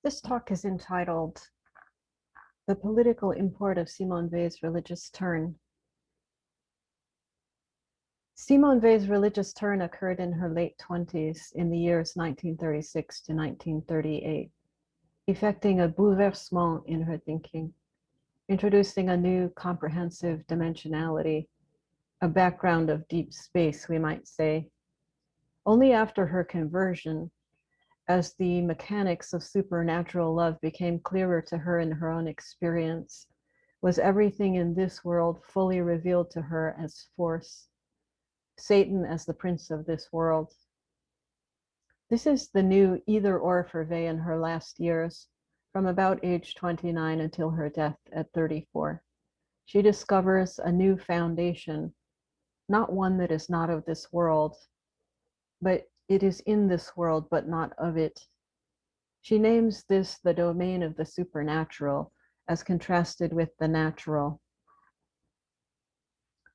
This talk is entitled The Political Import of Simone Weil's Religious Turn. Simone Weil's religious turn occurred in her late 20s in the years 1936 to 1938, effecting a bouleversement in her thinking, introducing a new comprehensive dimensionality, a background of deep space, we might say. Only after her conversion, as the mechanics of supernatural love became clearer to her in her own experience, was everything in this world fully revealed to her as force, Satan as the prince of this world. This is the new either-or for Weil in her last years, from about age 29 until her death at 34. She discovers a new foundation, not one that is not of this world, but it is in this world, but not of it. She names this the domain of the supernatural, as contrasted with the natural.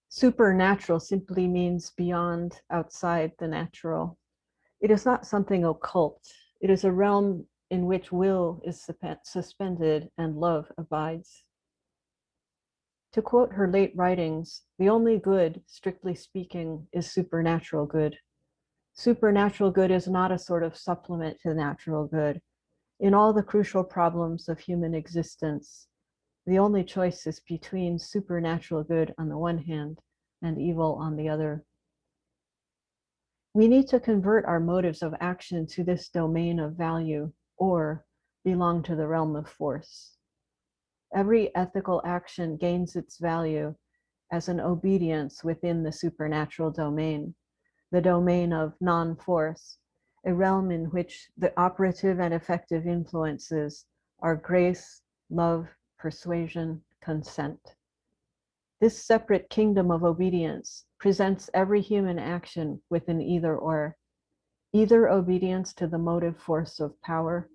Supernatural simply means beyond, outside the natural. It is not something occult. It is a realm in which will is suspended and love abides. To quote her late writings, the only good, strictly speaking, is supernatural good. Supernatural good is not a sort of supplement to natural good. In all the crucial problems of human existence, the only choice is between supernatural good on the one hand and evil on the other. We need to convert our motives of action to this domain of value or belong to the realm of force. Every ethical action gains its value as an obedience within the supernatural domain, the domain of non-force, a realm in which the operative and effective influences are grace, love, persuasion, consent. This separate kingdom of obedience presents every human action with an either-or, either obedience to the motive force of power,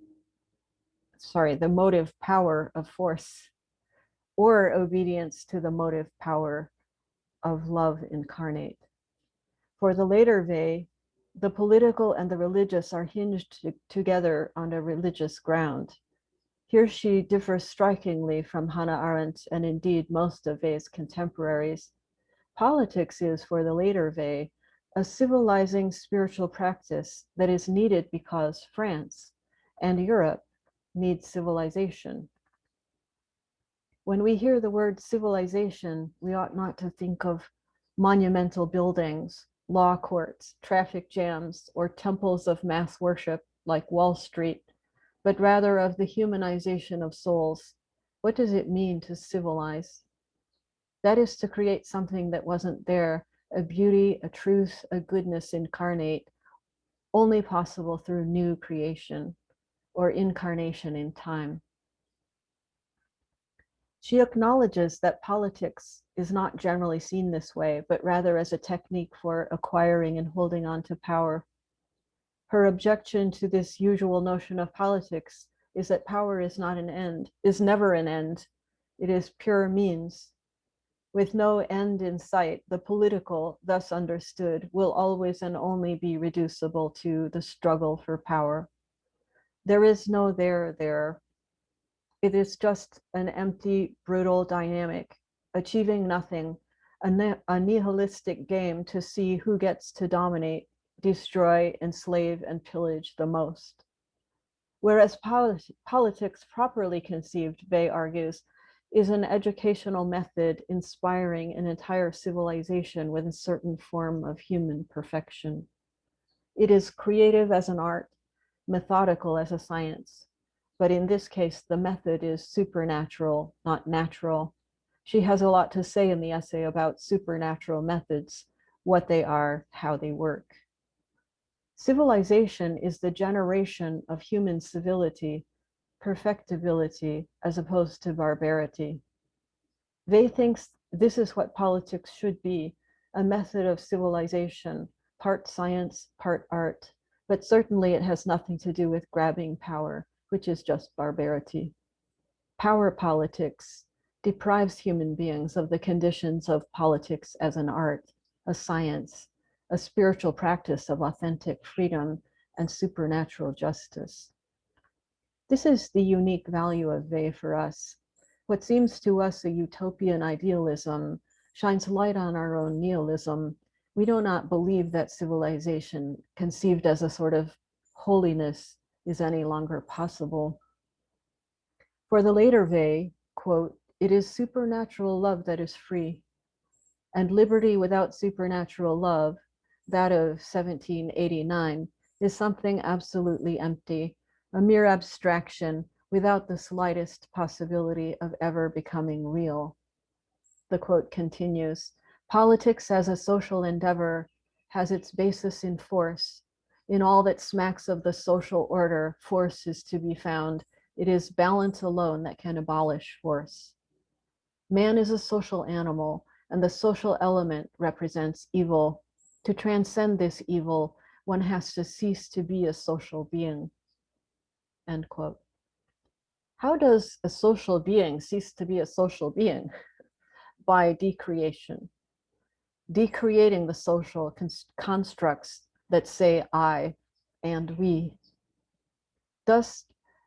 the motive power of force, or obedience to the motive power of love incarnate. For the later Weil, the political and the religious are hinged together on a religious ground. Here she differs strikingly from Hannah Arendt and indeed most of Weil's contemporaries. Politics is, for the later Weil, a civilizing spiritual practice that is needed because France and Europe need civilization. When we hear the word civilization, we ought not to think of monumental buildings, law courts, traffic jams, or temples of mass worship like Wall Street, but rather of the humanization of souls. What does it mean to civilize? That is to create something that wasn't there, a beauty, a truth, a goodness incarnate, only possible through new creation or incarnation in time. She acknowledges that politics is not generally seen this way, but rather as a technique for acquiring and holding on to power. Her objection to this usual notion of politics is that power is not an end, is never an end. It is pure means. With no end in sight, the political, thus understood, will always and only be reducible to the struggle for power. There is no there. It is just an empty, brutal dynamic, achieving nothing, a nihilistic game to see who gets to dominate, destroy, enslave, and pillage the most. Whereas politics properly conceived, Weil argues, is an educational method inspiring an entire civilization with a certain form of human perfection. It is creative as an art, methodical as a science, but in this case, the method is supernatural, not natural. She has a lot to say in the essay about supernatural methods, what they are, how they work. Civilization is the generation of human civility, perfectibility, as opposed to barbarity. Weil thinks this is what politics should be, a method of civilization, part science, part art, but certainly it has nothing to do with grabbing power, which is just barbarity. Power politics deprives human beings of the conditions of politics as an art, a science, a spiritual practice of authentic freedom and supernatural justice. This is the unique value of Weil for us. What seems to us a utopian idealism shines light on our own nihilism. We do not believe that civilization, conceived as a sort of holiness, is any longer possible. For the later Weil, quote, "It is supernatural love that is free, and liberty without supernatural love," that of 1789, is something absolutely empty, a mere abstraction without the slightest possibility of ever becoming real. The quote continues, "Politics as a social endeavor has its basis in force. In all that smacks of the social order, force is to be found. It is balance alone that can abolish force. Man is a social animal, and the social element represents evil. To transcend this evil, one has to cease to be a social being." End quote. How does a social being cease to be a social being? By decreation, decreating the social constructs that say I and we. Thus,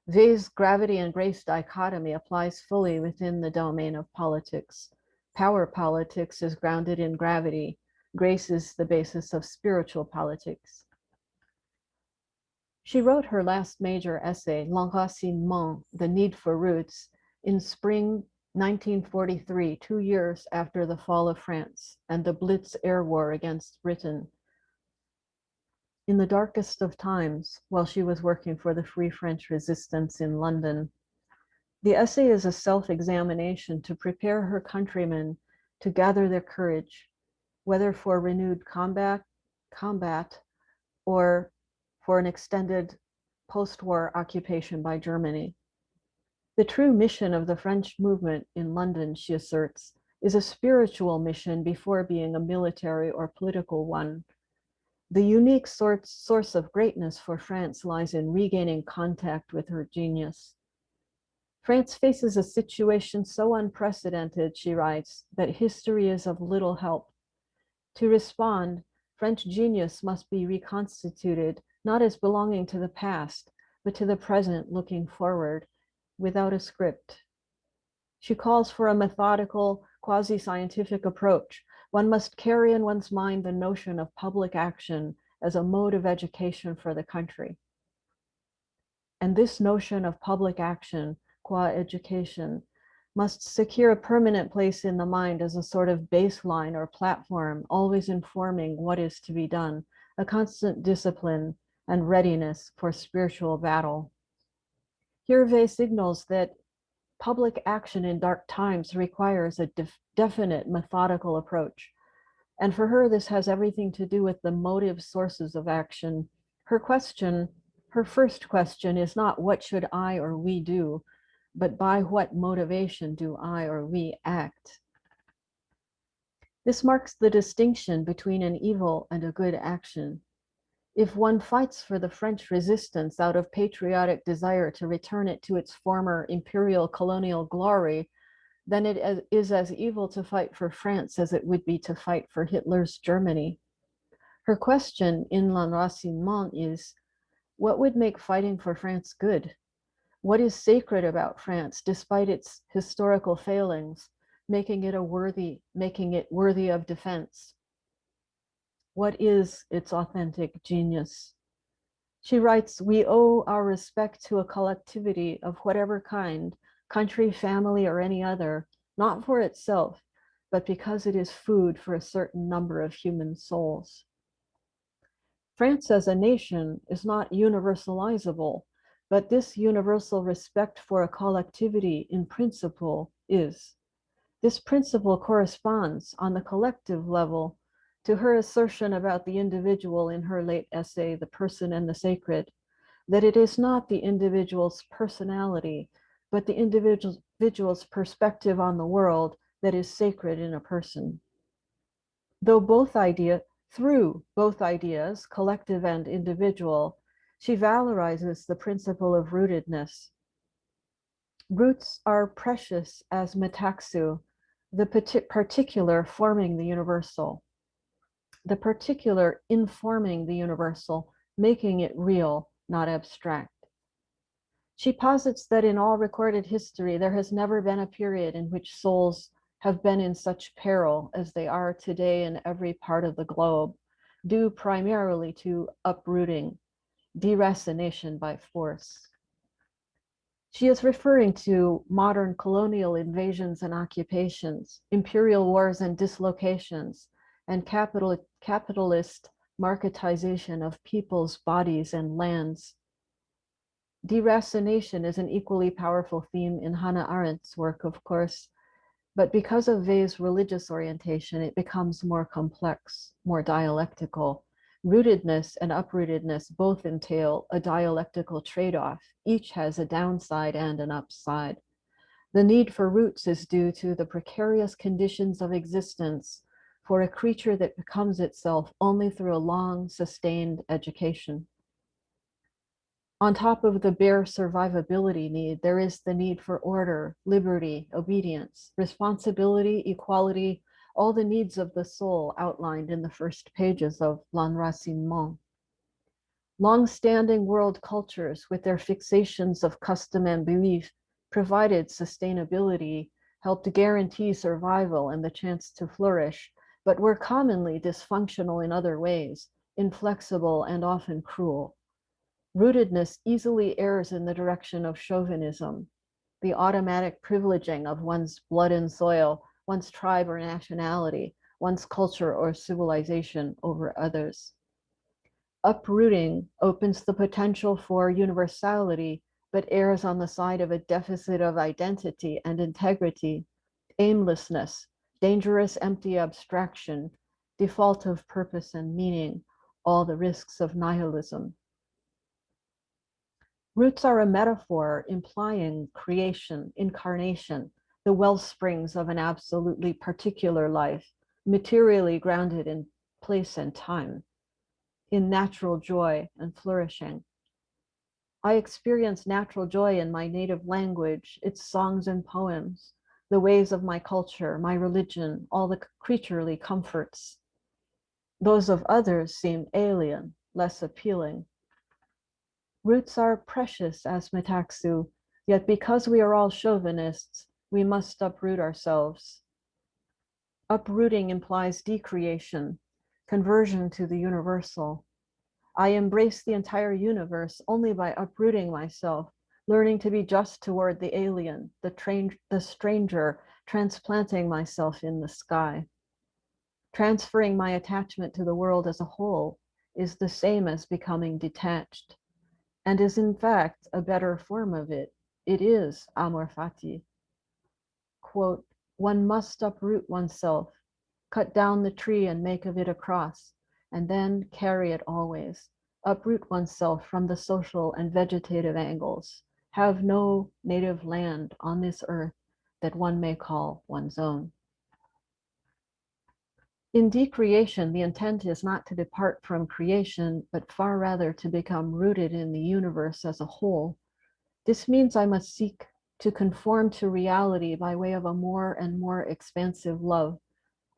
Weil's gravity and grace dichotomy applies fully within the domain of politics. Power politics is grounded in gravity. Grace is the basis of spiritual politics. She wrote her last major essay, L'enracinement, The Need for Roots, in spring 1943, 2 years after the fall of France and the Blitz air war against Britain. In the darkest of times, while she was working for the Free French Resistance in London. The essay is a self-examination to prepare her countrymen to gather their courage, whether for renewed combat, or for an extended post-war occupation by Germany. The true mission of the French movement in London, she asserts, is a spiritual mission before being a military or political one. The unique source of greatness for France lies in regaining contact with her genius. France faces a situation so unprecedented, she writes, that history is of little help. To respond, French genius must be reconstituted, not as belonging to the past, but to the present, looking forward, without a script. She calls for a methodical, quasi-scientific approach. One must carry in one's mind the notion of public action as a mode of education for the country. And this notion of public action, qua education, must secure a permanent place in the mind as a sort of baseline or platform, always informing what is to be done, a constant discipline and readiness for spiritual battle. Here Weil signals that public action in dark times requires a definite methodical approach. And for her, this has everything to do with the motive sources of action. Her first question is not what should I or we do, but by what motivation do I or we act? This marks the distinction between an evil and a good action. If one fights for the French resistance out of patriotic desire to return it to its former imperial colonial glory, then it is as evil to fight for France as it would be to fight for Hitler's Germany. Her question in L'Enracinement is, what would make fighting for France good? What is sacred about France, despite its historical failings, making it worthy of defense? What is its authentic genius? She writes, we owe our respect to a collectivity of whatever kind, country, family, or any other, not for itself, but because it is food for a certain number of human souls. France as a nation is not universalizable, but this universal respect for a collectivity in principle is. This principle corresponds on the collective level to her assertion about the individual in her late essay, The Person and the Sacred, that it is not the individual's personality, but the individual's perspective on the world that is sacred in a person. Through both ideas, collective and individual, she valorizes the principle of rootedness. Roots are precious as metaxu, the particular forming the universal, the particular informing the universal, making it real, not abstract. She posits that in all recorded history, there has never been a period in which souls have been in such peril as they are today in every part of the globe, due primarily to uprooting, deracination by force. She is referring to modern colonial invasions and occupations, imperial wars and dislocations, and capitalist marketization of people's bodies and lands. Deracination is an equally powerful theme in Hannah Arendt's work, of course, but because of Weil's religious orientation, it becomes more complex, more dialectical. Rootedness and uprootedness both entail a dialectical trade-off. Each has a downside and an upside. The need for roots is due to the precarious conditions of existence for a creature that becomes itself only through a long, sustained education. On top of the bare survivability need, there is the need for order, liberty, obedience, responsibility, equality, all the needs of the soul outlined in the first pages of L'Enracinement. Long-standing world cultures with their fixations of custom and belief provided sustainability, helped guarantee survival and the chance to flourish, but were commonly dysfunctional in other ways, inflexible and often cruel. Rootedness easily errs in the direction of chauvinism, the automatic privileging of one's blood and soil, one's tribe or nationality, one's culture or civilization over others. Uprooting opens the potential for universality, but errs on the side of a deficit of identity and integrity, aimlessness, dangerous empty abstraction, default of purpose and meaning, all the risks of nihilism. Roots are a metaphor implying creation, incarnation, the well springs of an absolutely particular life, materially grounded in place and time, in natural joy and flourishing. I experience natural joy in my native language, its songs and poems, the ways of my culture, my religion, all the creaturely comforts. Those of others seem alien, less appealing. Roots are precious, as Metaxu, yet because we are all chauvinists, we must uproot ourselves. Uprooting implies decreation, conversion to the universal. I embrace the entire universe only by uprooting myself, learning to be just toward the alien, the stranger, transplanting myself in the sky. Transferring my attachment to the world as a whole is the same as becoming detached, and is in fact a better form of it. It is amor fati. Quote, one must uproot oneself, cut down the tree and make of it a cross, and then carry it always. Uproot oneself from the social and vegetative angles. Have no native land on this earth that one may call one's own. In decreation, the intent is not to depart from creation, but far rather to become rooted in the universe as a whole. This means I must seek to conform to reality by way of a more and more expansive love,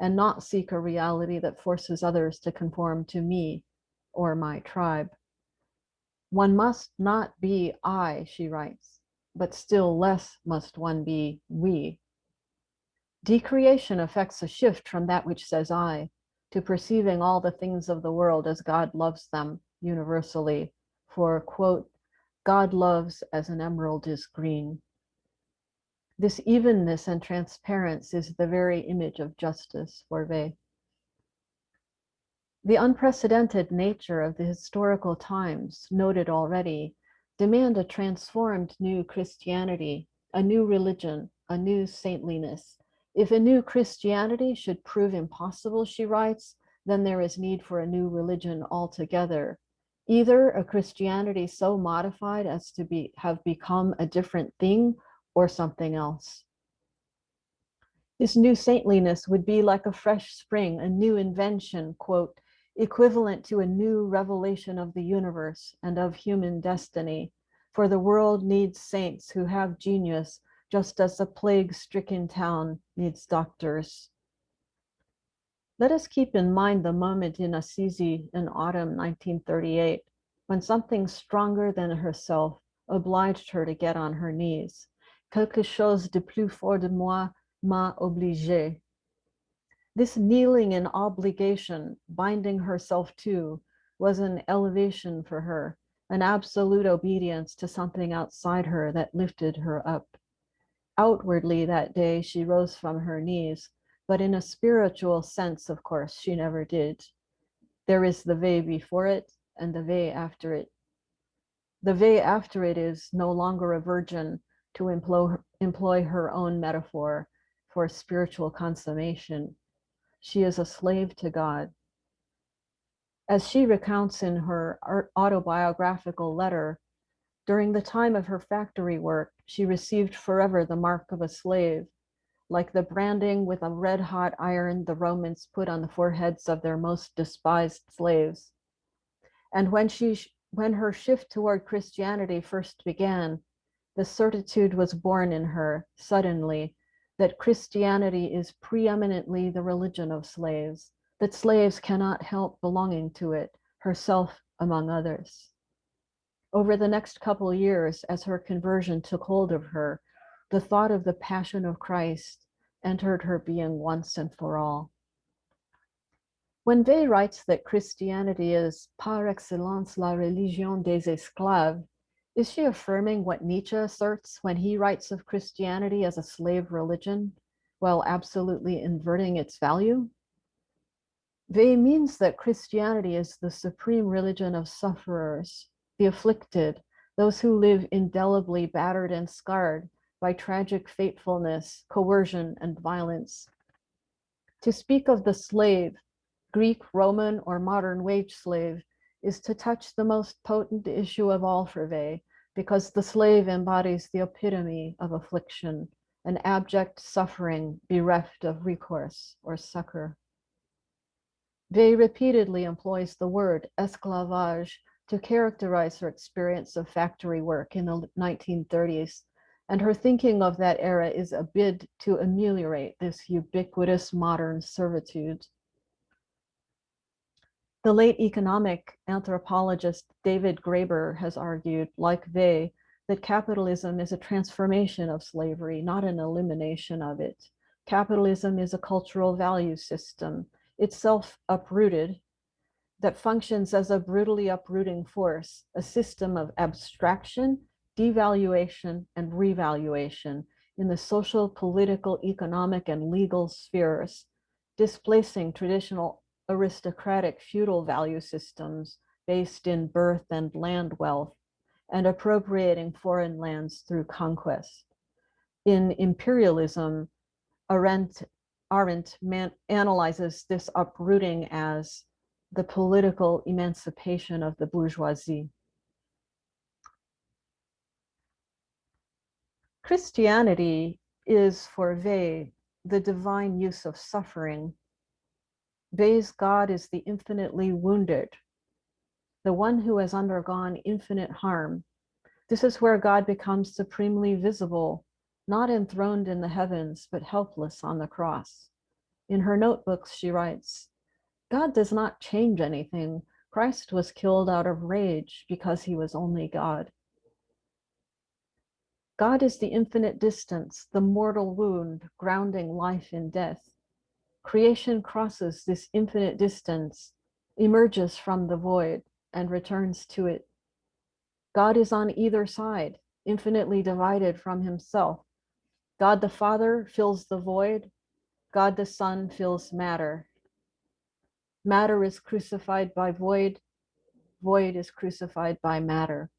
and not seek a reality that forces others to conform to me or my tribe. One must not be I, she writes, but still less must one be we. Decreation affects a shift from that which says I to perceiving all the things of the world as God loves them universally, for, quote, God loves as an emerald is green. This evenness and transparency is the very image of justice for Weil. The unprecedented nature of the historical times, noted already, demand a transformed new Christianity, a new religion, a new saintliness. If a new Christianity should prove impossible, she writes, then there is need for a new religion altogether. Either a Christianity so modified as to have become a different thing, or something else. This new saintliness would be like a fresh spring, a new invention, quote, equivalent to a new revelation of the universe and of human destiny. For the world needs saints who have genius, just as a plague-stricken town needs doctors. Let us keep in mind the moment in Assisi in autumn 1938, when something stronger than herself, obliged her to get on her knees. Quelque chose de plus fort de moi m'a obligée. This kneeling in obligation, binding herself to, was an elevation for her, an absolute obedience to something outside her that lifted her up. Outwardly that day she rose from her knees, but in a spiritual sense, of course, she never did. There is the way before it and the way after it. The way after it is no longer a virgin, to employ her own metaphor for spiritual consummation. She is a slave to God. As she recounts in her autobiographical letter, during the time of her factory work, she received forever the mark of a slave, like the branding with a red-hot iron the Romans put on the foreheads of their most despised slaves. And when her shift toward Christianity first began, the certitude was born in her suddenly that Christianity is preeminently the religion of slaves, that slaves cannot help belonging to it, herself among others. Over the next couple of years, as her conversion took hold of her, the thought of the passion of Christ entered her being once and for all. When Weil writes that Christianity is par excellence la religion des esclaves, is she affirming what Nietzsche asserts when he writes of Christianity as a slave religion, while absolutely inverting its value? Weil means that Christianity is the supreme religion of sufferers, the afflicted, those who live indelibly battered and scarred by tragic fatefulness, coercion, and violence. To speak of the slave, Greek, Roman, or modern wage slave, is to touch the most potent issue of all for Weil, because the slave embodies the epitome of affliction, an abject suffering bereft of recourse or succor. Weil repeatedly employs the word esclavage to characterize her experience of factory work in the 1930s, and her thinking of that era is a bid to ameliorate this ubiquitous modern servitude. The late economic anthropologist David Graeber has argued, like Weil, that capitalism is a transformation of slavery, not an elimination of it. Capitalism is a cultural value system, itself uprooted, that functions as a brutally uprooting force, a system of abstraction, devaluation, and revaluation in the social, political, economic, and legal spheres, displacing traditional aristocratic feudal value systems based in birth and land wealth, and appropriating foreign lands through conquest. In Imperialism, Arendt analyzes this uprooting as the political emancipation of the bourgeoisie. Christianity is for Weil the divine use of suffering. Weil's God is the infinitely wounded, the one who has undergone infinite harm. This is where God becomes supremely visible, not enthroned in the heavens, but helpless on the cross. In her notebooks, she writes, God does not change anything. Christ was killed out of rage because he was only God. God is the infinite distance, the mortal wound, grounding life in death. Creation crosses this infinite distance, emerges from the void, and returns to it. God is on either side, infinitely divided from himself. God the Father fills the void. God the Son fills matter. Matter is crucified by void. Void is crucified by matter.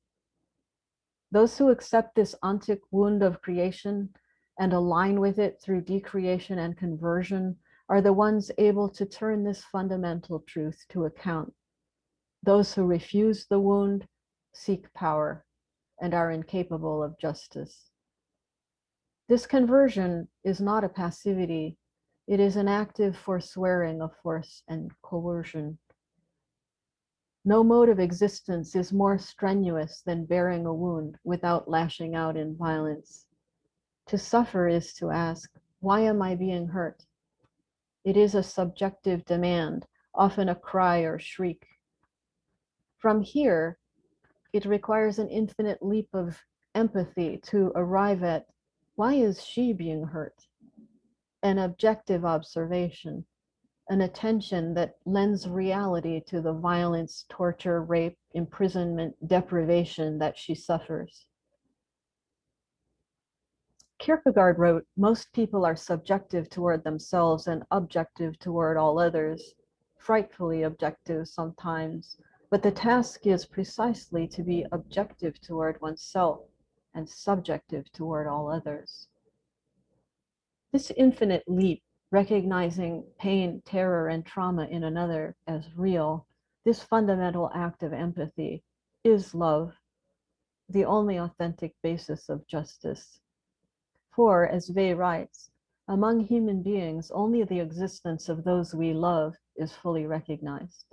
Those who accept this ontic wound of creation and align with it through decreation and conversion are the ones able to turn this fundamental truth to account. Those who refuse the wound seek power and are incapable of justice. This conversion is not a passivity. It is an active forswearing of force and coercion. No mode of existence is more strenuous than bearing a wound without lashing out in violence. To suffer is to ask, why am I being hurt? It is a subjective demand, often a cry or shriek. From here, It requires an infinite leap of empathy to arrive at why is she being hurt? An objective observation, an attention that lends reality to the violence, torture, rape, imprisonment, deprivation that she suffers. Kierkegaard wrote, most people are subjective toward themselves and objective toward all others, frightfully objective sometimes, but the task is precisely to be objective toward oneself and subjective toward all others. This infinite leap, recognizing pain, terror, and trauma in another as real, this fundamental act of empathy is love, the only authentic basis of justice. For, as Weil writes, among human beings, only the existence of those we love is fully recognized.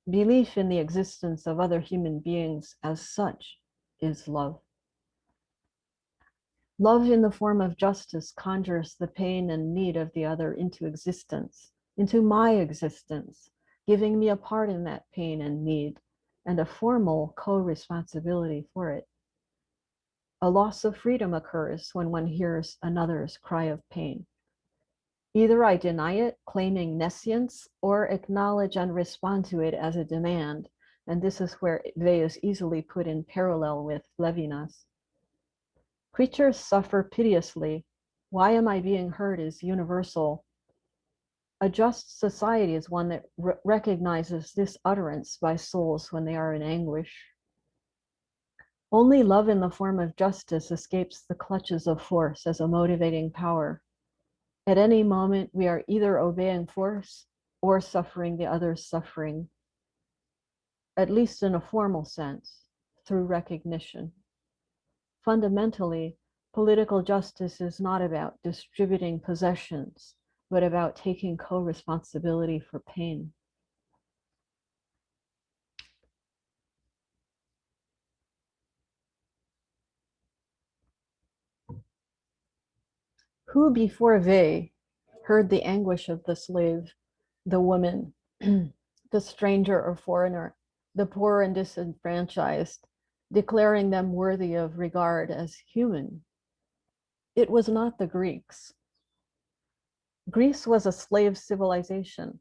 Belief in the existence of other human beings as such is love. Love in the form of justice conjures the pain and need of the other into existence, into my existence, giving me a part in that pain and need, and a formal co-responsibility for it. A loss of freedom occurs when one hears another's cry of pain. Either I deny it, claiming nescience, or acknowledge and respond to it as a demand, and this is where Weil is easily put in parallel with Levinas. Creatures suffer piteously. Why am I being hurt is universal. A just society is one that recognizes this utterance by souls when they are in anguish. Only love in the form of justice escapes the clutches of force as a motivating power. At any moment, we are either obeying force or suffering the other's suffering, at least in a formal sense, through recognition. Fundamentally, political justice is not about distributing possessions, but about taking co-responsibility for pain. Who before Weil heard the anguish of the slave, the woman, the stranger or foreigner, the poor and disenfranchised, declaring them worthy of regard as human? It was not the Greeks. Greece was a slave civilization.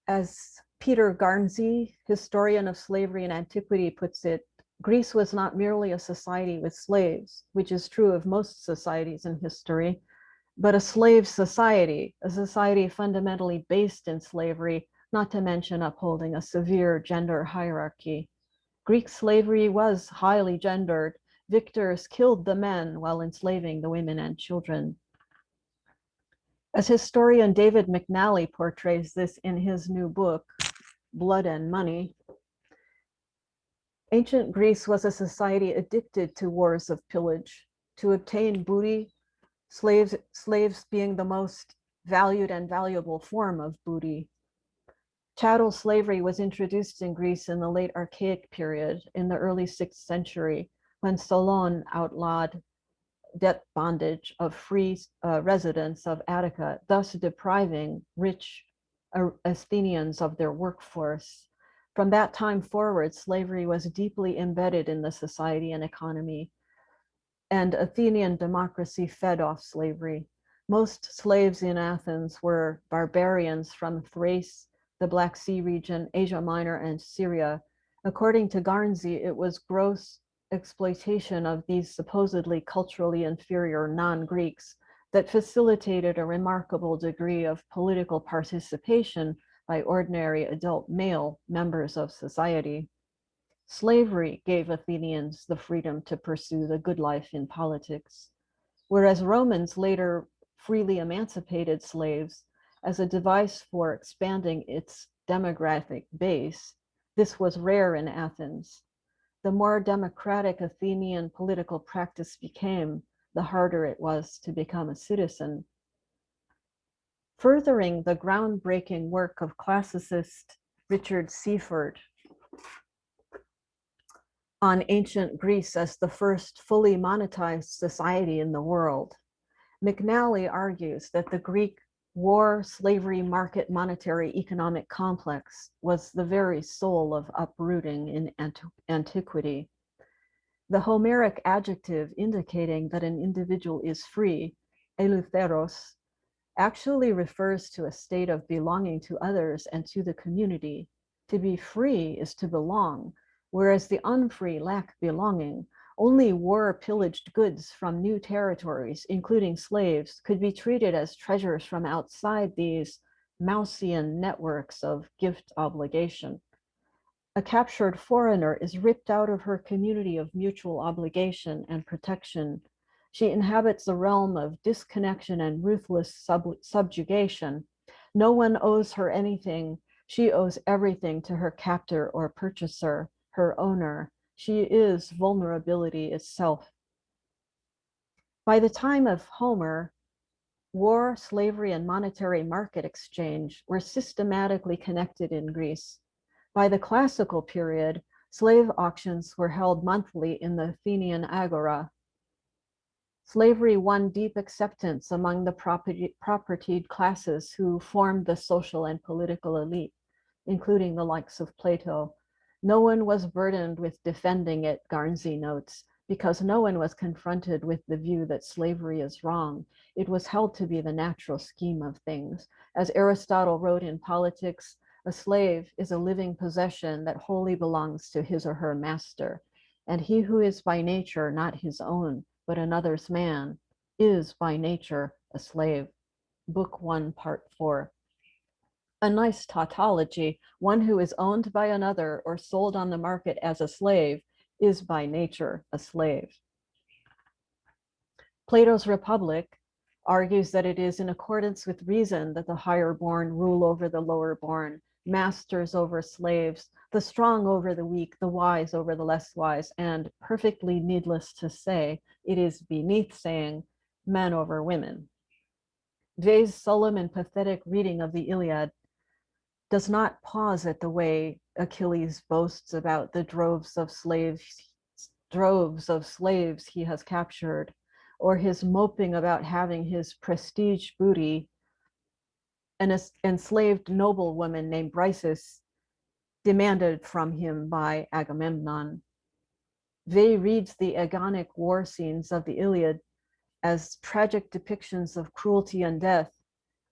As Peter Garnsey, historian of slavery and antiquity, puts it, Greece was not merely a society with slaves, which is true of most societies in history, but a slave society, a society fundamentally based in slavery, not to mention upholding a severe gender hierarchy. Greek slavery was highly gendered. Victors killed the men while enslaving the women and children. As historian David McNally portrays this in his new book, Blood and Money, ancient Greece was a society addicted to wars of pillage. To obtain booty, slaves being the most valued and valuable form of booty. Chattel slavery was introduced in Greece in the late Archaic period, in the early 6th century, when Solon outlawed debt bondage of free residents of Attica, thus depriving rich Athenians of their workforce. From that time forward, slavery was deeply embedded in the society and economy, and Athenian democracy fed off slavery. Most slaves in Athens were barbarians from Thrace, the Black Sea region, Asia Minor, and Syria. According to Garnsey, it was gross exploitation of these supposedly culturally inferior non-Greeks that facilitated a remarkable degree of political participation by ordinary adult male members of society. Slavery gave Athenians the freedom to pursue the good life in politics, whereas Romans later freely emancipated slaves as a device for expanding its demographic base. This was rare in Athens. The more democratic Athenian political practice became, the harder it was to become a citizen. Furthering the groundbreaking work of classicist Richard Seaford on ancient Greece as the first fully monetized society in the world, McNally argues that the Greek War, slavery, market, monetary, economic complex was the very soul of uprooting in antiquity. The Homeric adjective indicating that an individual is free, eleutheros, actually refers to a state of belonging to others and to the community. To be free is to belong, whereas the unfree lack belonging. Only war-pillaged goods from new territories, including slaves, could be treated as treasures from outside these Mausian networks of gift obligation. A captured foreigner is ripped out of her community of mutual obligation and protection. She inhabits a realm of disconnection and ruthless subjugation. No one owes her anything. She owes everything to her captor or purchaser, her owner. She is vulnerability itself. By the time of Homer, war, slavery, and monetary market exchange were systematically connected in Greece. By the classical period, slave auctions were held monthly in the Athenian agora. Slavery won deep acceptance among the propertied classes who formed the social and political elite, including the likes of Plato. No one was burdened with defending it, Garnsey notes, because no one was confronted with the view that slavery is wrong. It was held to be the natural scheme of things. As Aristotle wrote in Politics, a slave is a living possession that wholly belongs to his or her master, and he who is by nature not his own, but another's man, is by nature a slave. Book 1, Part 4. A nice tautology, one who is owned by another or sold on the market as a slave is by nature a slave. Plato's Republic argues that it is in accordance with reason that the higher born rule over the lower born, masters over slaves, the strong over the weak, the wise over the less wise, and perfectly needless to say, it is beneath saying men over women. Vey's solemn and pathetic reading of the Iliad does not pause at the way Achilles boasts about the droves of slaves he has captured, or his moping about having his prestige booty, an enslaved noblewoman named Briseis, demanded from him by Agamemnon. Vey reads the agonic war scenes of the Iliad as tragic depictions of cruelty and death,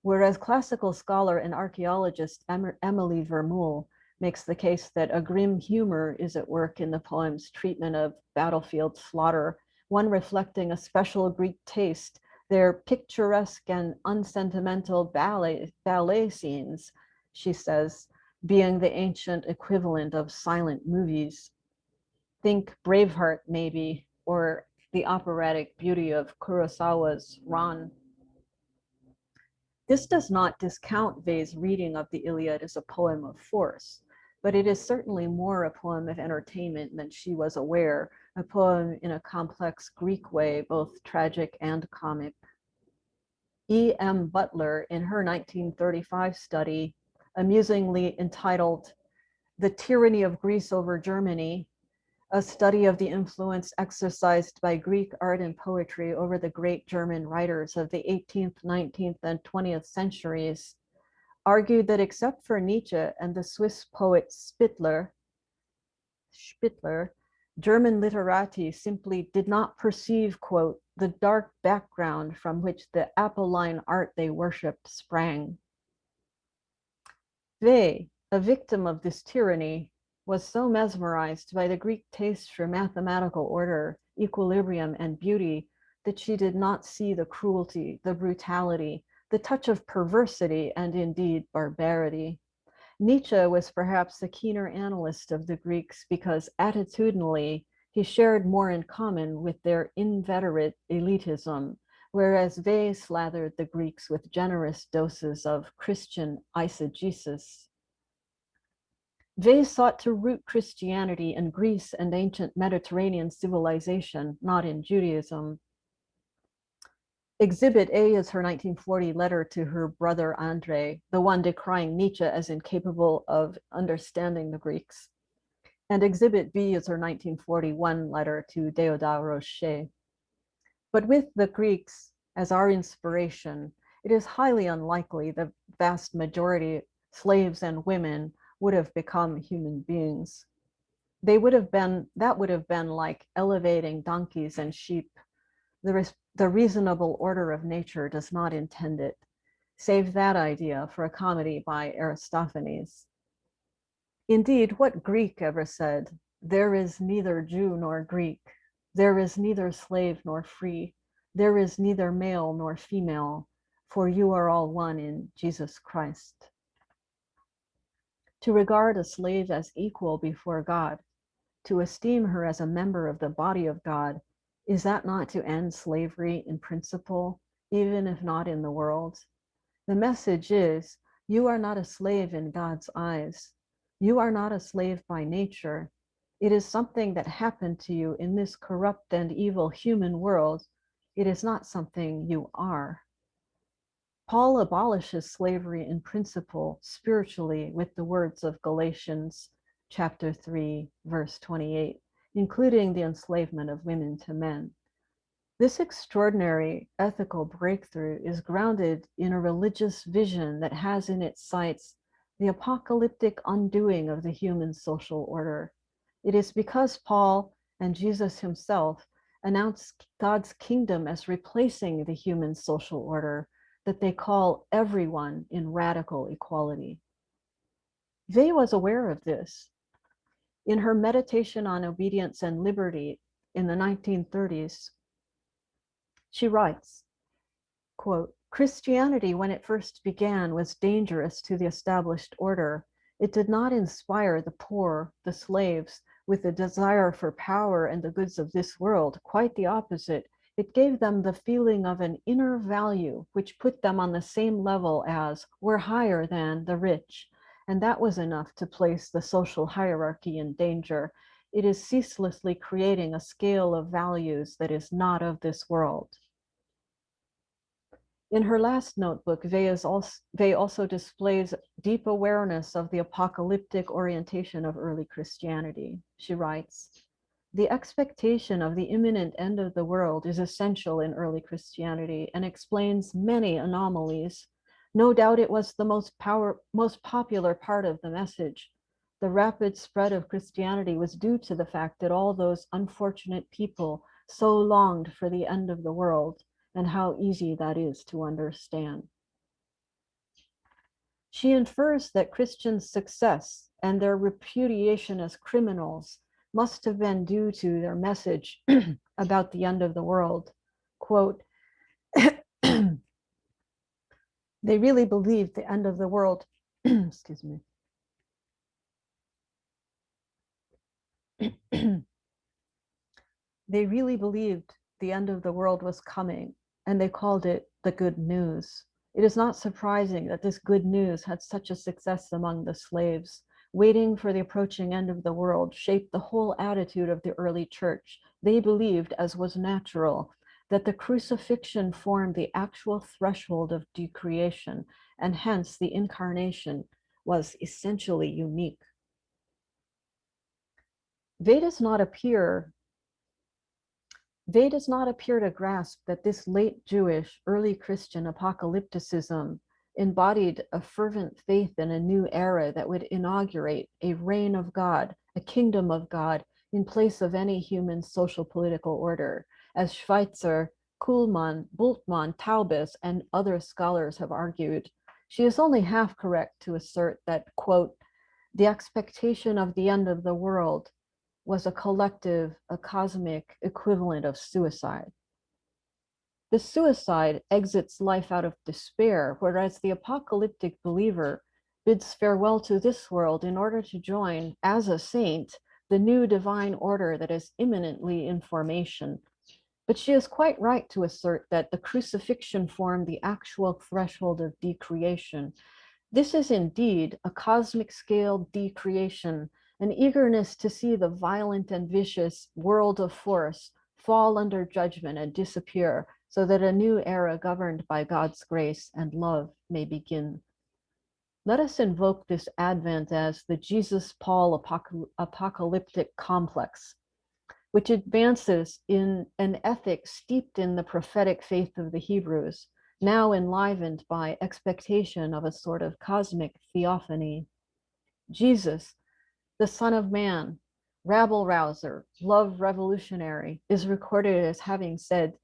whereas classical scholar and archaeologist Emily Vermeule makes the case that a grim humor is at work in the poem's treatment of battlefield slaughter, one reflecting a special Greek taste, their picturesque and unsentimental ballet scenes, she says, being the ancient equivalent of silent movies. Think Braveheart, maybe, or the operatic beauty of Kurosawa's Ran. This does not discount Vey's reading of the Iliad as a poem of force, but it is certainly more a poem of entertainment than she was aware, a poem in a complex Greek way, both tragic and comic. E.M. Butler, in her 1935 study, amusingly entitled The Tyranny of Greece Over Germany, a study of the influence exercised by Greek art and poetry over the great German writers of the 18th, 19th, and 20th centuries, argued that except for Nietzsche and the Swiss poet Spittler, German literati simply did not perceive, quote, the dark background from which the Apolline art they worshipped sprang. Vey, a victim of this tyranny, was so mesmerized by the Greek taste for mathematical order, equilibrium, and beauty that she did not see the cruelty, the brutality, the touch of perversity, and indeed barbarity. Nietzsche was perhaps the keener analyst of the Greeks because attitudinally he shared more in common with their inveterate elitism, whereas Vey slathered the Greeks with generous doses of Christian eisegesis. Vey sought to root Christianity in Greece and ancient Mediterranean civilization, not in Judaism. Exhibit A is her 1940 letter to her brother Andre, the one decrying Nietzsche as incapable of understanding the Greeks. And Exhibit B is her 1941 letter to Déodat Rocher. But with the Greeks as our inspiration, it is highly unlikely the vast majority, slaves and women, would have become human beings. That would have been like elevating donkeys and sheep. The reasonable order of nature does not intend it. Save that idea for a comedy by Aristophanes. Indeed, what Greek ever said, "There is neither Jew nor Greek, there is neither slave nor free, there is neither male nor female, for you are all one in Jesus Christ." To regard a slave as equal before God, to esteem her as a member of the body of God, is that not to end slavery in principle, even if not in the world? The message is, you are not a slave in God's eyes. You are not a slave by nature. It is something that happened to you in this corrupt and evil human world. It is not something you are. Paul abolishes slavery in principle spiritually with the words of Galatians chapter 3, verse 28, including the enslavement of women to men. This extraordinary ethical breakthrough is grounded in a religious vision that has in its sights the apocalyptic undoing of the human social order. It is because Paul and Jesus himself announced God's kingdom as replacing the human social order that they call everyone in radical equality. Weil was aware of this. In her meditation on obedience and liberty in the 1930s, she writes, quote, "Christianity, when it first began, was dangerous to the established order. It did not inspire the poor, the slaves, with the desire for power and the goods of this world. Quite the opposite. It gave them the feeling of an inner value, which put them on the same level as, or higher than, the rich. And that was enough to place the social hierarchy in danger. It is ceaselessly creating a scale of values that is not of this world." In her last notebook, Weil also displays deep awareness of the apocalyptic orientation of early Christianity. She writes, "The expectation of the imminent end of the world is essential in early Christianity and explains many anomalies. No doubt it was the most popular part of the message. The rapid spread of Christianity was due to the fact that all those unfortunate people so longed for the end of the world, and how easy that is to understand." She infers that Christians' success and their repudiation as criminals must have been due to their message about the end of the world. Quote, "They really believed the end of the world," excuse me. "They really believed the end of the world was coming, and they called it the good news. It is not surprising that this good news had such a success among the slaves. Waiting for the approaching end of the world shaped the whole attitude of the early church. They believed, as was natural, that the crucifixion formed the actual threshold of decreation, and hence the incarnation was essentially unique." Weil does not appear to grasp that this late Jewish, early Christian apocalypticism embodied a fervent faith in a new era that would inaugurate a reign of God, a kingdom of God, in place of any human social political order, as Schweitzer, Kuhlmann, Bultmann, Taubes, and other scholars have argued. She is only half correct to assert that, quote, "the expectation of the end of the world was a collective, a cosmic equivalent of suicide. The suicide exits life out of despair, whereas the apocalyptic believer bids farewell to this world in order to join, as a saint, the new divine order that is imminently in formation." But she is quite right to assert that the crucifixion formed the actual threshold of decreation. This is indeed a cosmic scale decreation, an eagerness to see the violent and vicious world of force fall under judgment and disappear, so that a new era governed by God's grace and love may begin. Let us invoke this Advent as the Jesus-Paul apocalyptic complex, which advances in an ethic steeped in the prophetic faith of the Hebrews, now enlivened by expectation of a sort of cosmic theophany. Jesus, the Son of Man, rabble-rouser, love revolutionary, is recorded as having said,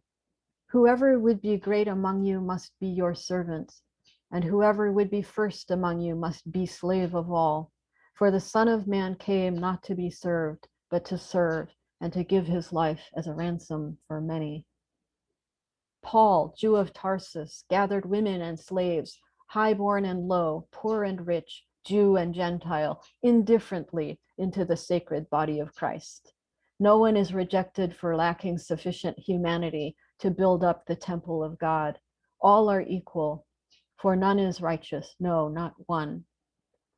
"Whoever would be great among you must be your servant, and whoever would be first among you must be slave of all. For the Son of Man came not to be served, but to serve, and to give his life as a ransom for many." Paul, Jew of Tarsus, gathered women and slaves, high-born and low, poor and rich, Jew and Gentile, indifferently into the sacred body of Christ. No one is rejected for lacking sufficient humanity to build up the temple of God. All are equal, for none is righteous, no, not one.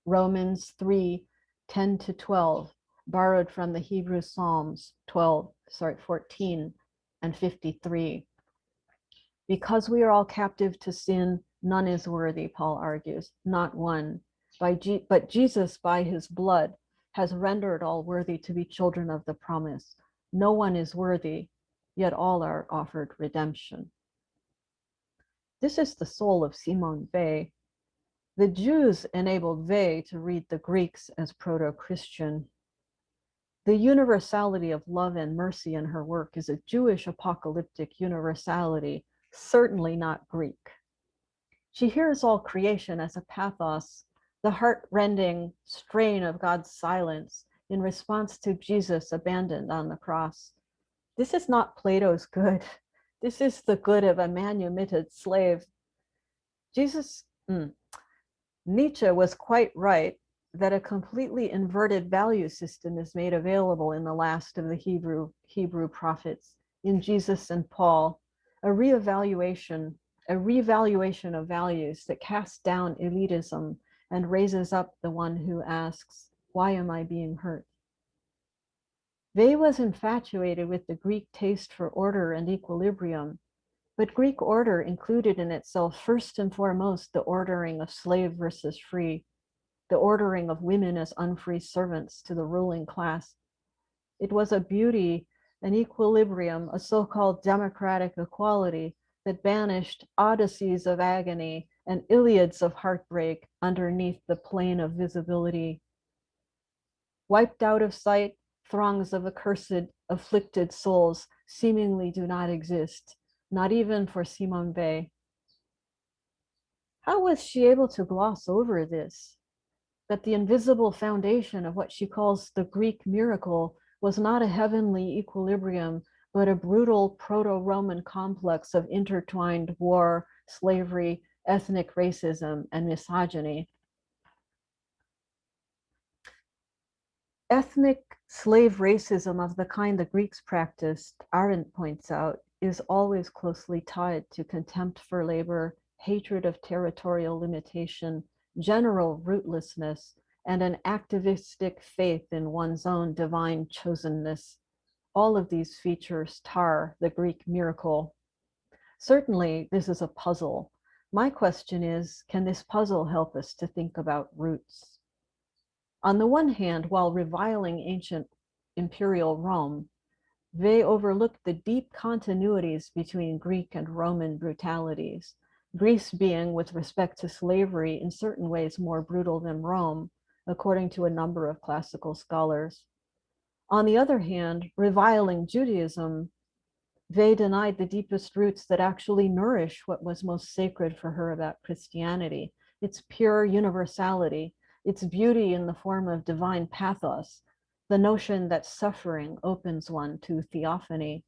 Romans 3:10-12, borrowed from the Hebrew Psalms 14 and 53. Because we are all captive to sin, none is worthy, Paul argues, not one. But Jesus, by his blood, has rendered all worthy to be children of the promise. No one is worthy, yet all are offered redemption. This is the soul of Simone Weil. The Jews enabled Weil to read the Greeks as proto-Christian. The universality of love and mercy in her work is a Jewish apocalyptic universality, certainly not Greek. She hears all creation as a pathos, the heart-rending strain of God's silence in response to Jesus abandoned on the cross. This is not Plato's good. This is the good of a manumitted slave. Nietzsche was quite right that a completely inverted value system is made available in the last of the Hebrew prophets, in Jesus and Paul, a reevaluation of values that casts down elitism and raises up the one who asks, "Why am I being hurt?" Weil was infatuated with the Greek taste for order and equilibrium, but Greek order included in itself first and foremost the ordering of slave versus free, the ordering of women as unfree servants to the ruling class. It was a beauty, an equilibrium, a so-called democratic equality that banished odysseys of agony and Iliads of heartbreak underneath the plane of visibility. Wiped out of sight, throngs of accursed, afflicted souls seemingly do not exist, not even for Simone Weil. How was she able to gloss over this? That the invisible foundation of what she calls the Greek miracle was not a heavenly equilibrium, but a brutal proto-Roman complex of intertwined war, slavery, ethnic racism, and misogyny. Ethnic slave racism of the kind the Greeks practiced, Arendt points out, is always closely tied to contempt for labor, hatred of territorial limitation, general rootlessness, and an activistic faith in one's own divine chosenness. All of these features tar the Greek miracle. Certainly, this is a puzzle. My question is, can this puzzle help us to think about roots? On the one hand, while reviling ancient imperial Rome, they overlooked the deep continuities between Greek and Roman brutalities, Greece being, with respect to slavery, in certain ways more brutal than Rome, according to a number of classical scholars. On the other hand, reviling Judaism, they denied the deepest roots that actually nourish what was most sacred for her about Christianity, its pure universality, its beauty in the form of divine pathos, the notion that suffering opens one to theophany.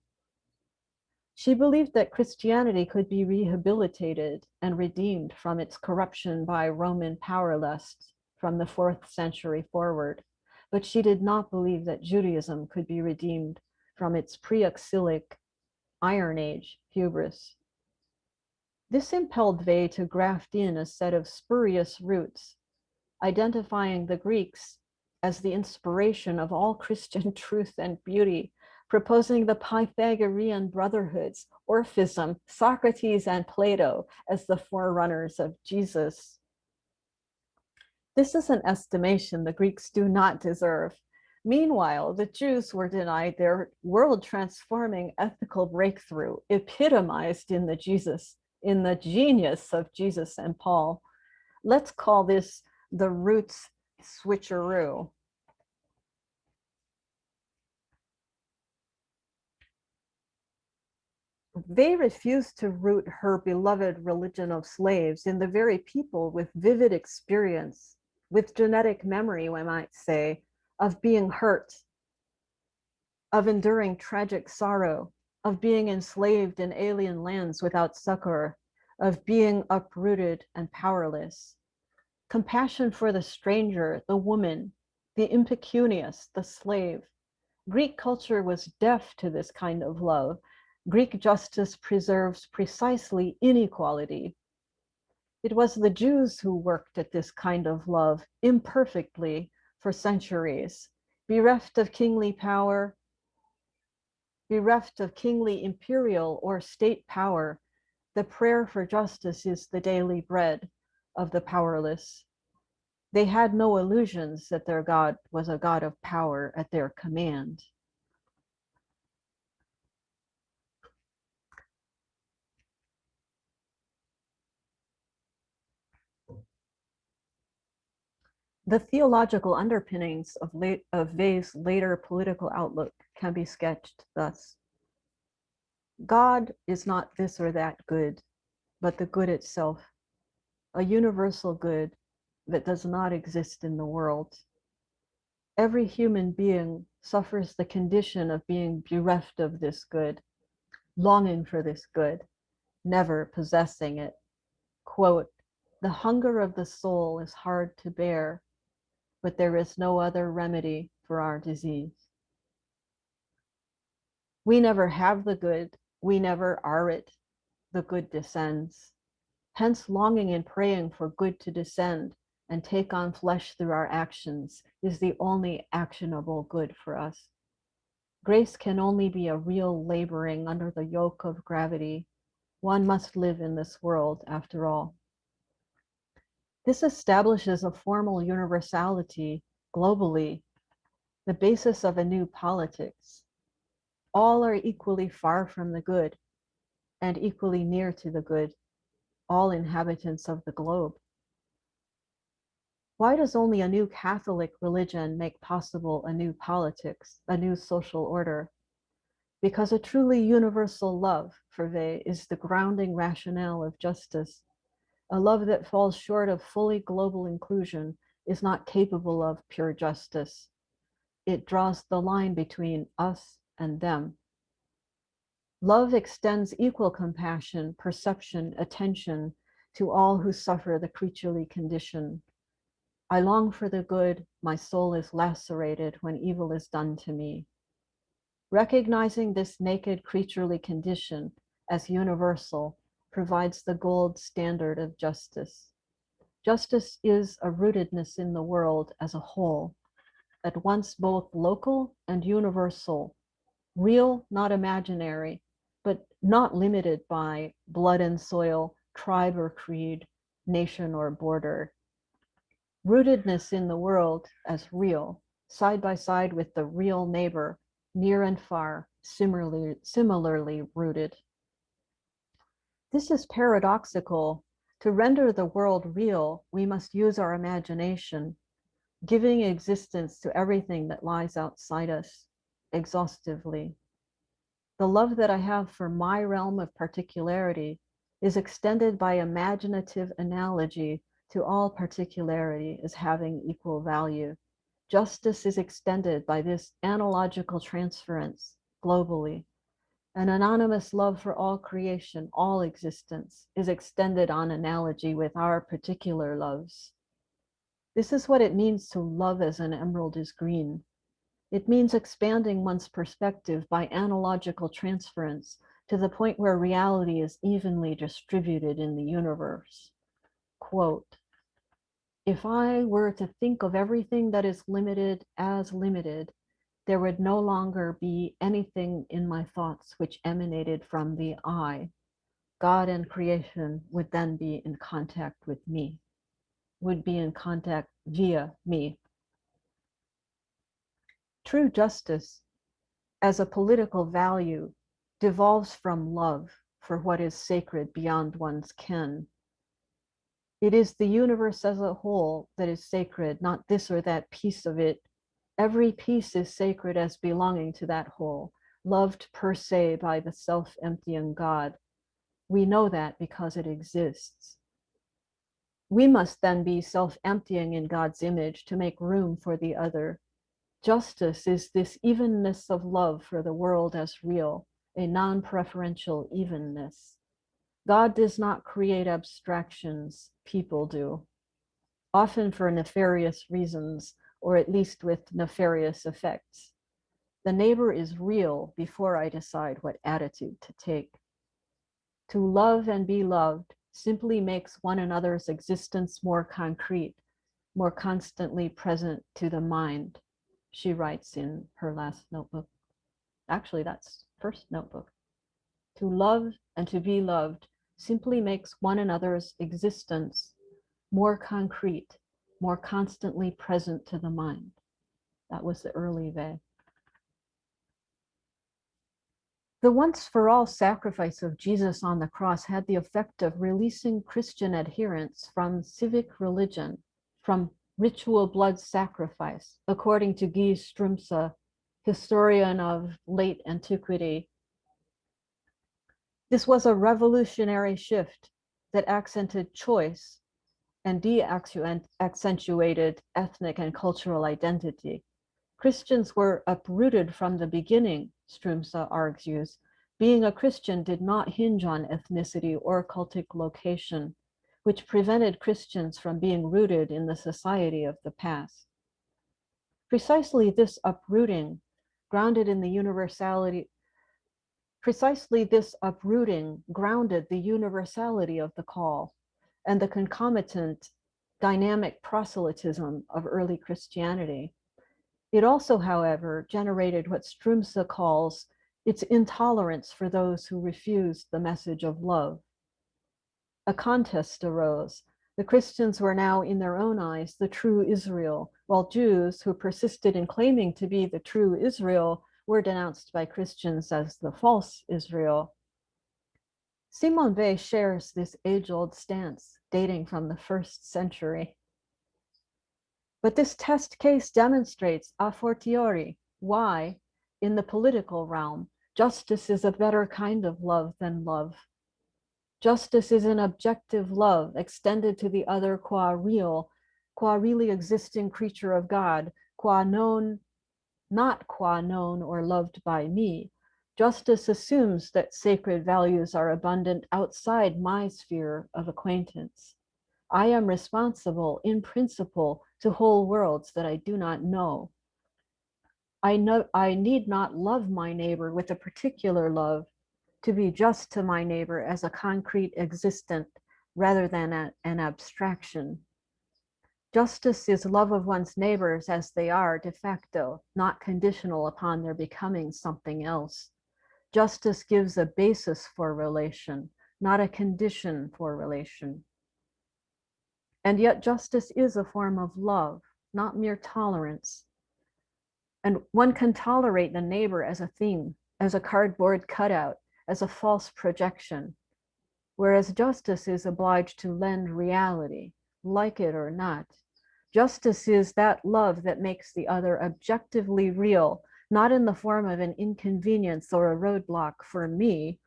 She believed that Christianity could be rehabilitated and redeemed from its corruption by Roman power lust from the 4th century forward, but she did not believe that Judaism could be redeemed from its pre-exilic Iron Age hubris. This impelled Weil to graft in a set of spurious roots, identifying the Greeks as the inspiration of all Christian truth and beauty, proposing the Pythagorean brotherhoods, Orphism, Socrates, and Plato as the forerunners of Jesus. This is an estimation the Greeks do not deserve. Meanwhile, the Jews were denied their world-transforming ethical breakthrough, epitomized in the Jesus in the genius of Jesus and Paul. Let's call this the roots switcheroo. They refused to root her beloved religion of slaves in the very people with vivid experience, with genetic memory, we might say, of being hurt, of enduring tragic sorrow, of being enslaved in alien lands without succor, of being uprooted and powerless. Compassion for the stranger, the woman, the impecunious, the slave. Greek culture was deaf to this kind of love. Greek justice preserves precisely inequality. It was the Jews who worked at this kind of love imperfectly for centuries, bereft of kingly power, bereft of kingly imperial or state power. The prayer for justice is the daily bread of the powerless. They had no illusions that their God was a God of power at their command. The theological underpinnings of Weil's later political outlook can be sketched thus. God is not this or that good, but the good itself, a universal good that does not exist in the world. Every human being suffers the condition of being bereft of this good, longing for this good, never possessing it. Quote, "The hunger of the soul is hard to bear, but there is no other remedy for our disease." We never have the good, we never are it. The good descends. Hence, longing and praying for good to descend and take on flesh through our actions is the only actionable good for us. Grace can only be a real laboring under the yoke of gravity. One must live in this world, after all. This establishes a formal universality globally, the basis of a new politics. All are equally far from the good and equally near to the good, all inhabitants of the globe. Why does only a new Catholic religion make possible a new politics, a new social order? Because a truly universal love, for Weil, is the grounding rationale of justice. A love that falls short of fully global inclusion is not capable of pure justice. It draws the line between us and them. Love extends equal compassion, perception, attention to all who suffer the creaturely condition. I long for the good, my soul is lacerated when evil is done to me. Recognizing this naked creaturely condition as universal provides the gold standard of justice. Justice is a rootedness in the world as a whole, at once both local and universal, real, not imaginary, but not limited by blood and soil, tribe or creed, nation or border. Rootedness in the world as real, side by side with the real neighbor, near and far, similarly rooted. This is paradoxical. To render the world real, we must use our imagination, giving existence to everything that lies outside us, exhaustively. The love that I have for my realm of particularity is extended by imaginative analogy to all particularity as having equal value. Justice is extended by this analogical transference globally. An anonymous love for all creation, all existence, is extended on analogy with our particular loves. This is what it means to love as an emerald is green. It means expanding one's perspective by analogical transference to the point where reality is evenly distributed in the universe. Quote, "If I were to think of everything that is limited as limited, there would no longer be anything in my thoughts which emanated from the I. God and creation would then be in contact with me, would be in contact via me." True justice, as a political value, devolves from love for what is sacred beyond one's ken. It is the universe as a whole that is sacred, not this or that piece of it. Every piece is sacred as belonging to that whole, loved per se by the self-emptying God. We know that because it exists. We must then be self-emptying in God's image to make room for the other. Justice is this evenness of love for the world as real, a non-preferential evenness. God does not create abstractions, people do, often for nefarious reasons, or at least with nefarious effects. The neighbor is real before I decide what attitude to take. To love and be loved simply makes one another's existence more concrete, more constantly present to the mind, she writes in her last notebook. Actually, that's first notebook. To love and to be loved simply makes one another's existence more concrete, more constantly present to the mind. That was the early Weil. The once-for-all sacrifice of Jesus on the cross had the effect of releasing Christian adherents from civic religion, from ritual blood sacrifice, according to Guy Strumse, historian of late antiquity. This was a revolutionary shift that accented choice and de-accentuated ethnic and cultural identity. Christians were uprooted from the beginning, Strumse argues. Being a Christian did not hinge on ethnicity or cultic location, which prevented Christians from being rooted in the society of the past. Precisely this uprooting, grounded in the universality, grounded the universality of the call and the concomitant dynamic proselytism of early Christianity. It also, however, generated what Strumse calls its intolerance for those who refused the message of love. A contest arose. The Christians were now, in their own eyes, the true Israel, while Jews who persisted in claiming to be the true Israel were denounced by Christians as the false Israel. Simone Weil shares this age-old stance dating from the 1st century. But this test case demonstrates a fortiori why, in the political realm, justice is a better kind of love than love. Justice is an objective love extended to the other qua really existing creature of God, qua known, not qua known or loved by me. Justice assumes that sacred values are abundant outside my sphere of acquaintance. I am responsible in principle to whole worlds that I do not know. I need not love my neighbor with a particular love to be just to my neighbor as a concrete existent rather than an abstraction. Justice is love of one's neighbors as they are de facto, not conditional upon their becoming something else. Justice gives a basis for relation, not a condition for relation. And yet justice is a form of love, not mere tolerance. And one can tolerate the neighbor as a thing, as a cardboard cutout, as a false projection, whereas justice is obliged to lend reality, like it or not. Justice is that love that makes the other objectively real, not in the form of an inconvenience or a roadblock for me,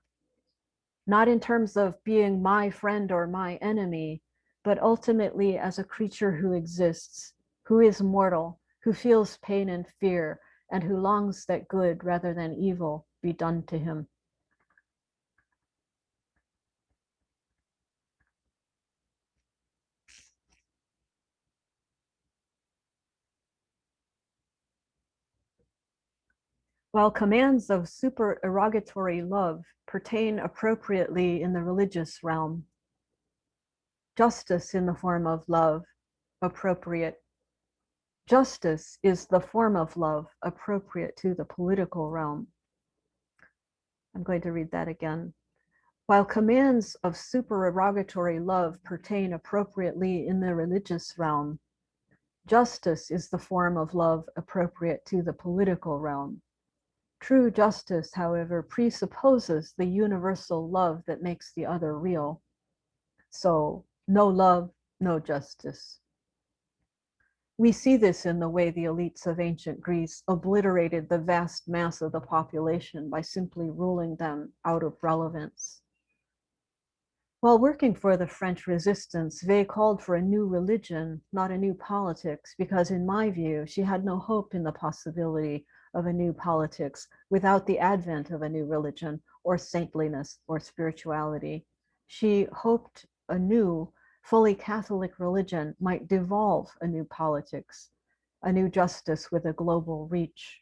not in terms of being my friend or my enemy, but ultimately as a creature who exists, who is mortal, who feels pain and fear, and who longs that good rather than evil be done to him. While commands of supererogatory love pertain appropriately in the religious realm, justice in the form of love, appropriate. Justice is the form of love appropriate to the political realm. I'm going to read that again. While commands of supererogatory love pertain appropriately in the religious realm, justice is the form of love appropriate to the political realm. True justice, however, presupposes the universal love that makes the other real. So, no love, no justice. We see this in the way the elites of ancient Greece obliterated the vast mass of the population by simply ruling them out of relevance. While working for the French resistance, Weil called for a new religion, not a new politics, because in my view, she had no hope in the possibility of a new politics without the advent of a new religion or saintliness or spirituality. She hoped a new, fully Catholic religion might devolve a new politics, a new justice with a global reach.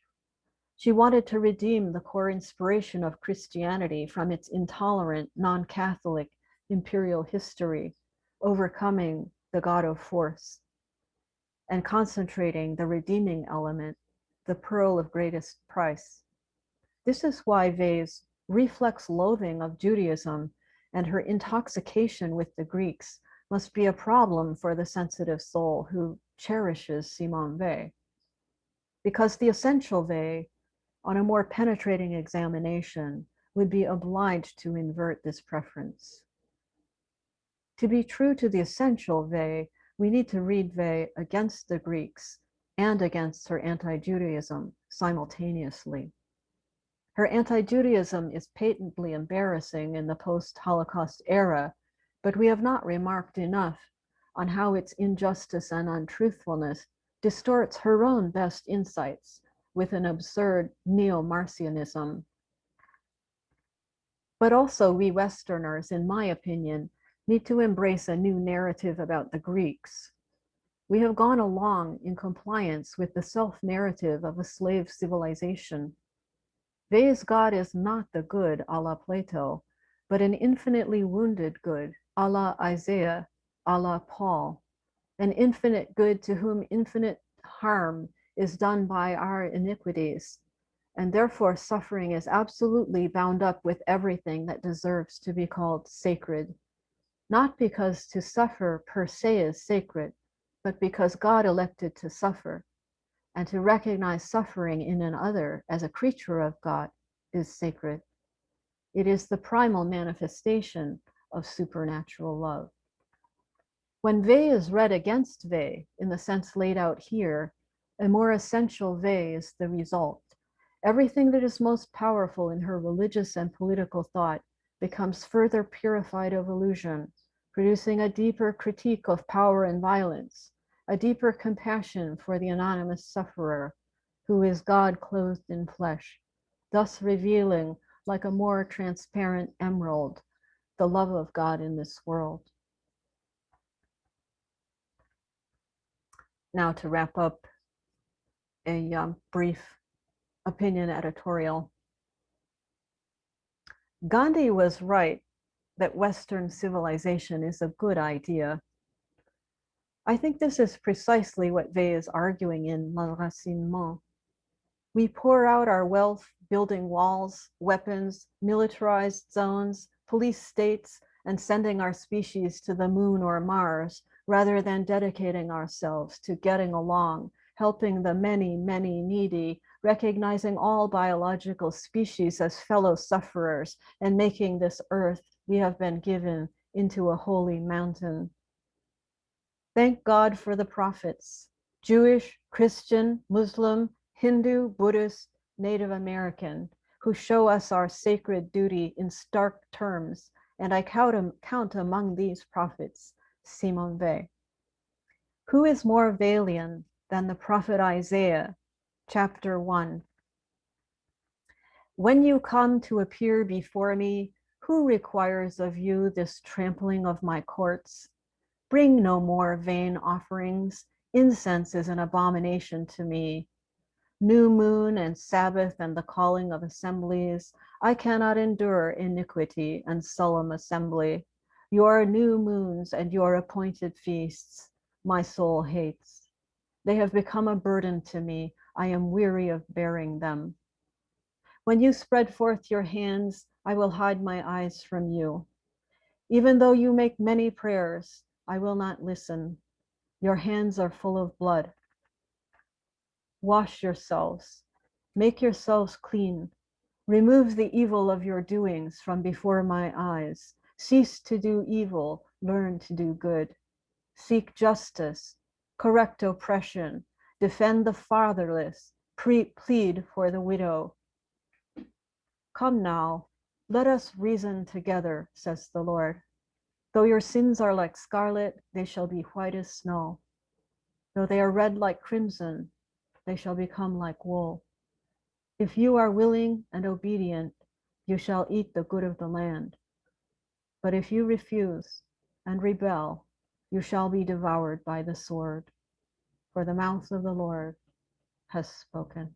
She wanted to redeem the core inspiration of Christianity from its intolerant, non-Catholic imperial history, overcoming the God of force and concentrating the redeeming element, the pearl of greatest price. This is why Weil's reflex loathing of Judaism and her intoxication with the Greeks must be a problem for the sensitive soul who cherishes Simone Weil. Because the essential Weil, on a more penetrating examination, would be obliged to invert this preference. To be true to the essential Weil, we need to read Weil against the Greeks and against her anti-Judaism simultaneously. Her anti-Judaism is patently embarrassing in the post-Holocaust era, but we have not remarked enough on how its injustice and untruthfulness distorts her own best insights with an absurd neo-Marcionism. But also we Westerners, in my opinion, need to embrace a new narrative about the Greeks. We have gone along in compliance with the self-narrative of a slave civilization. Weil's God is not the good a la Plato, but an infinitely wounded good a la Isaiah, a la Paul, an infinite good to whom infinite harm is done by our iniquities, and therefore suffering is absolutely bound up with everything that deserves to be called sacred. Not because to suffer per se is sacred, but because God elected to suffer, and to recognize suffering in an other as a creature of God is sacred. It is the primal manifestation of supernatural love. When Weil is read against Weil, in the sense laid out here, a more essential Weil is the result. Everything that is most powerful in her religious and political thought becomes further purified of illusion, producing a deeper critique of power and violence, a deeper compassion for the anonymous sufferer, who is God clothed in flesh, thus revealing, like a more transparent emerald, the love of God in this world. Now to wrap up a brief opinion editorial. Gandhi was right that Western civilization is a good idea. I think this is precisely what Weil is arguing in L'Enracinement. We pour out our wealth building walls, weapons, militarized zones, police states, and sending our species to the moon or Mars, rather than dedicating ourselves to getting along, helping the many, many needy, recognizing all biological species as fellow sufferers, and making this earth we have been given into a holy mountain. Thank God for the prophets, Jewish, Christian, Muslim, Hindu, Buddhist, Native American, who show us our sacred duty in stark terms, and I count among these prophets Simone Weil. Who is more Weilian than the prophet Isaiah, chapter 1? When you come to appear before me, who requires of you this trampling of my courts? Bring no more vain offerings. Incense is an abomination to me. New moon and Sabbath and the calling of assemblies. I cannot endure iniquity and solemn assembly. Your new moons and your appointed feasts, my soul hates. They have become a burden to me. I am weary of bearing them. When you spread forth your hands, I will hide my eyes from you. Even though you make many prayers, I will not listen. Your hands are full of blood. Wash yourselves. Make yourselves clean. Remove the evil of your doings from before my eyes. Cease to do evil, learn to do good. Seek justice, correct oppression, defend the fatherless, plead for the widow. Come now, let us reason together, says the Lord. Though your sins are like scarlet, they shall be white as snow. Though they are red like crimson, they shall become like wool. If you are willing and obedient, you shall eat the good of the land. But if you refuse and rebel, you shall be devoured by the sword, for the mouth of the Lord has spoken.